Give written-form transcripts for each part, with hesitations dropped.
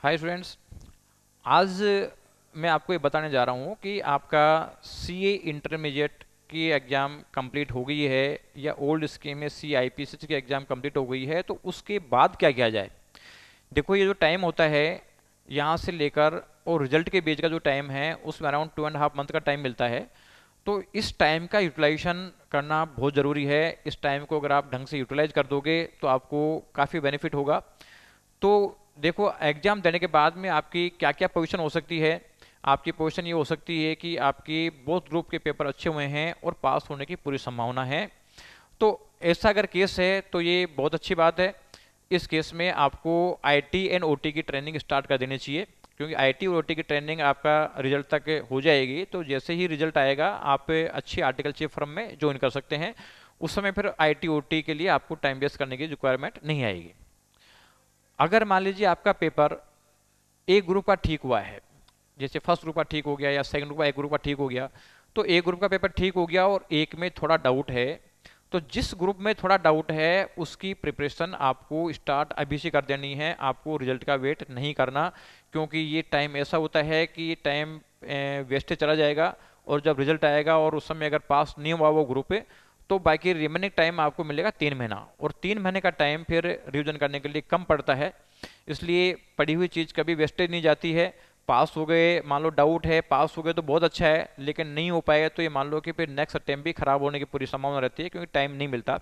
Hi students. आज मैं आपको ये बताने जा रहा हूँ कि आपका सीए इंटरमीडिएट की एग्ज़ाम कंप्लीट हो गई है या ओल्ड स्कीम में सी आई पी सी की एग्ज़ाम कंप्लीट हो गई है, तो उसके बाद क्या किया जाए। देखो, ये जो टाइम होता है यहाँ से लेकर और रिजल्ट के बीच का जो टाइम है उसमें अराउंड 2.5 मंथ का टाइम मिलता है। तो इस टाइम का यूटिलाइजेशन करना बहुत ज़रूरी है। इस टाइम को अगर आप ढंग से यूटिलाइज कर दोगे तो आपको काफ़ी बेनिफिट होगा। तो देखो, एग्जाम देने के बाद में आपकी क्या क्या पोजीशन हो सकती है। आपकी पोजीशन ये हो सकती है कि आपकी बोथ ग्रुप के पेपर अच्छे हुए हैं और पास होने की पूरी संभावना है। तो ऐसा अगर केस है तो ये बहुत अच्छी बात है। इस केस में आपको आईटी एंड ओटी की ट्रेनिंग स्टार्ट कर देनी चाहिए, क्योंकि आईटी और ओटी की ट्रेनिंग आपका रिजल्ट तक हो जाएगी। तो जैसे ही रिजल्ट आएगा आप अच्छी आर्टिकलशिप फर्म में ज्वाइन कर सकते हैं। उस समय फिर आईटी ओटी के लिए आपको टाइम वेस्ट करने की रिक्वायरमेंट नहीं आएगी। अगर मान लीजिए आपका पेपर ए ग्रुप का ठीक हुआ है, जैसे फर्स्ट ग्रुप का ठीक हो गया या सेकंड ग्रुप का, एक ग्रुप का ठीक हो गया, तो ए ग्रुप का पेपर ठीक हो गया और एक में थोड़ा डाउट है, तो जिस ग्रुप में थोड़ा डाउट है उसकी प्रिपरेशन आपको स्टार्ट अभी से कर देनी है। आपको रिजल्ट का वेट नहीं करना, क्योंकि ये टाइम ऐसा होता है कि ये टाइम वेस्ट चला जाएगा। और जब रिजल्ट आएगा और उस समय अगर पास नहीं हुआ वो ग्रुप तो बाकी रिमेनिंग टाइम आपको मिलेगा 3 महीना, और 3 महीने का टाइम फिर रिविजन करने के लिए कम पड़ता है। इसलिए पढ़ी हुई चीज़ कभी वेस्टेज नहीं जाती है। पास हो गए, मान लो डाउट है, पास हो गए तो बहुत अच्छा है, लेकिन नहीं हो पाएगा तो ये मान लो कि फिर नेक्स्ट अटेम्प्ट भी खराब होने की पूरी संभावना रहती है, क्योंकि टाइम नहीं मिलता।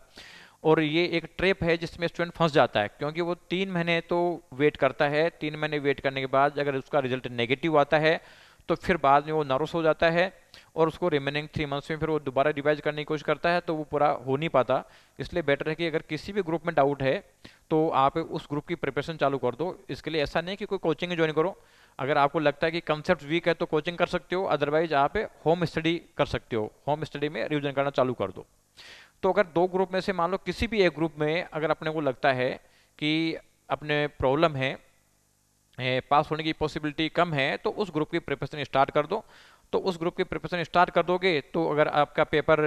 और ये एक ट्रैप है जिसमें स्टूडेंट फंस जाता है, क्योंकि वो 3 महीने तो वेट करता है। 3 महीने वेट करने के बाद अगर उसका रिजल्ट नेगेटिव आता है तो फिर बाद में वो नर्वस हो जाता है, और उसको रिमेनिंग 3 मंथ्स में फिर वो दोबारा रिवाइज करने की कोशिश करता है, तो वो पूरा हो नहीं पाता। इसलिए बेटर है कि अगर किसी भी ग्रुप में डाउट है तो आप उस ग्रुप की प्रिपरेशन चालू कर दो। इसके लिए ऐसा नहीं कि कोई कोचिंग ज्वाइन करो। अगर आपको लगता है कि कंसेप्ट वीक है तो कोचिंग कर सकते हो, अदरवाइज आप होम स्टडी कर सकते हो। होम स्टडी में रिविजन करना चालू कर दो। तो अगर दो ग्रुप में से मान लो किसी भी एक ग्रुप में अगर अपने को लगता है कि अपने प्रॉब्लम है, पास होने की पॉसिबिलिटी कम है, तो उस ग्रुप की प्रिपरेशन स्टार्ट कर दो। तो उस ग्रुप की प्रिपरेशन स्टार्ट कर दोगे तो अगर आपका पेपर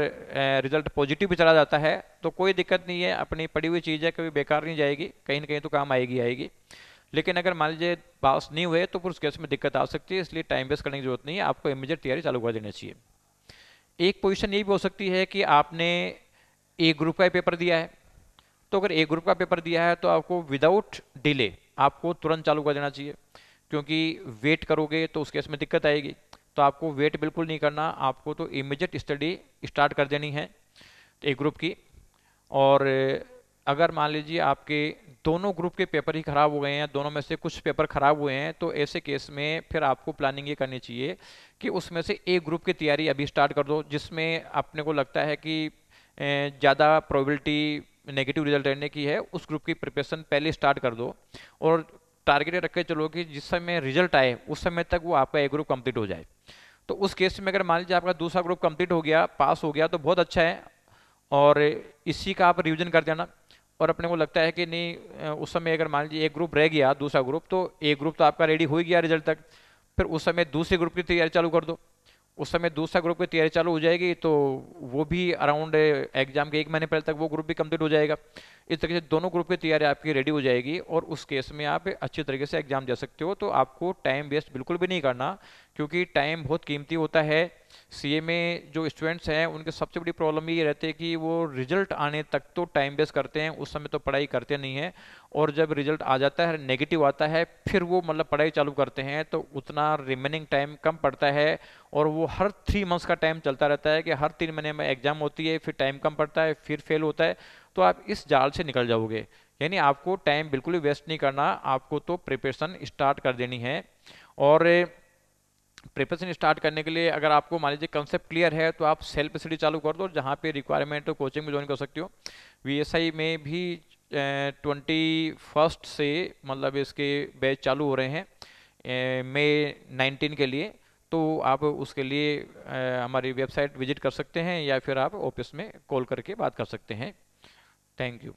रिजल्ट पॉजिटिव भी चला जाता है तो कोई दिक्कत नहीं है। अपनी पढ़ी हुई चीज़ है, कभी बेकार नहीं जाएगी, कहीं ना कहीं तो काम आएगी आएगी। लेकिन अगर मान लीजिए पास नहीं हुए तो फिर उस केस में दिक्कत आ सकती है। इसलिए टाइम वेस्ट करने की जरूरत नहीं है, आपको इमीडिएट तैयारी चालू कर देनी चाहिए। एक पोजीशन ये भी हो सकती है कि आपने ए ग्रुप का पेपर दिया है, तो अगर ए ग्रुप का पेपर दिया है तो आपको विदाउट डिले आपको तुरंत चालू कर देना चाहिए, क्योंकि वेट करोगे तो उस केस में दिक्कत आएगी। तो आपको वेट बिल्कुल नहीं करना, आपको तो इमीडिएट स्टडी स्टार्ट कर देनी है ए ग्रुप की। और अगर मान लीजिए आपके दोनों ग्रुप के पेपर ही खराब हो गए हैं, दोनों में से कुछ पेपर खराब हुए हैं, तो ऐसे केस में फिर आपको प्लानिंग ये करनी चाहिए कि उसमें से एक ग्रुप की तैयारी अभी स्टार्ट कर दो, जिसमें अपने को लगता है कि ज़्यादा प्रोबेबिलिटी नेगेटिव रिजल्ट रहने की है। उस ग्रुप की प्रिपरेशन पहले स्टार्ट कर दो, और टारगेट रख के चलो कि जिस समय रिजल्ट आए उस समय तक वो आपका एक ग्रुप कंप्लीट हो जाए। तो उस केस में अगर मान लीजिए आपका दूसरा ग्रुप कंप्लीट हो गया, पास हो गया, तो बहुत अच्छा है। और इसी का आप रिवीजन कर देना। और अपने को लगता है कि नहीं, उस समय अगर मान लीजिए एक ग्रुप रह गया, दूसरा ग्रुप, तो एक ग्रुप तो आपका रेडी हो ही गया रिजल्ट तक, फिर उस समय दूसरे ग्रुप की तैयारी चालू कर दो। उस समय दूसरा ग्रुप की तैयारी चालू हो जाएगी तो वो भी अराउंड एग्जाम के 1 महीने पहले तक वो ग्रुप भी कंप्लीट हो जाएगा। इस तरीके से दोनों ग्रुप की तैयारी आपकी रेडी हो जाएगी, और उस केस में आप अच्छी तरीके से एग्जाम दे सकते हो। तो आपको टाइम वेस्ट बिल्कुल भी नहीं करना, क्योंकि टाइम बहुत कीमती होता है। सीए में जो स्टूडेंट्स हैं उनके सबसे बड़ी प्रॉब्लम ये रहती है कि वो रिजल्ट आने तक तो टाइम वेस्ट करते हैं, उस समय तो पढ़ाई करते नहीं हैं। और जब रिजल्ट आ जाता है, नेगेटिव आता है, फिर वो मतलब पढ़ाई चालू करते हैं तो उतना रिमेनिंग टाइम कम पड़ता है। और वो हर 3 मंथ्स का टाइम चलता रहता है कि हर 3 महीने में एग्जाम होती है, फिर टाइम कम पड़ता है, फिर फेल होता है। तो आप इस जाल से निकल जाओगे। यानी आपको टाइम बिल्कुल भी वेस्ट नहीं करना, आपको तो प्रिपरेशन स्टार्ट कर देनी है। और प्रिपरेशन स्टार्ट करने के लिए अगर आपको मान लीजिए कंसेप्ट क्लियर है तो आप सेल्फ स्टडी चालू कर दो, जहाँ पे रिक्वायरमेंट हो कोचिंग में ज्वाइन कर सकते हो। वीएसआई में भी 21 से मतलब इसके बैच चालू हो रहे हैं मई 19 के लिए। तो आप उसके लिए हमारी वेबसाइट विजिट कर सकते हैं, या फिर आप ऑफिस में कॉल करके बात कर सकते हैं। Thank you.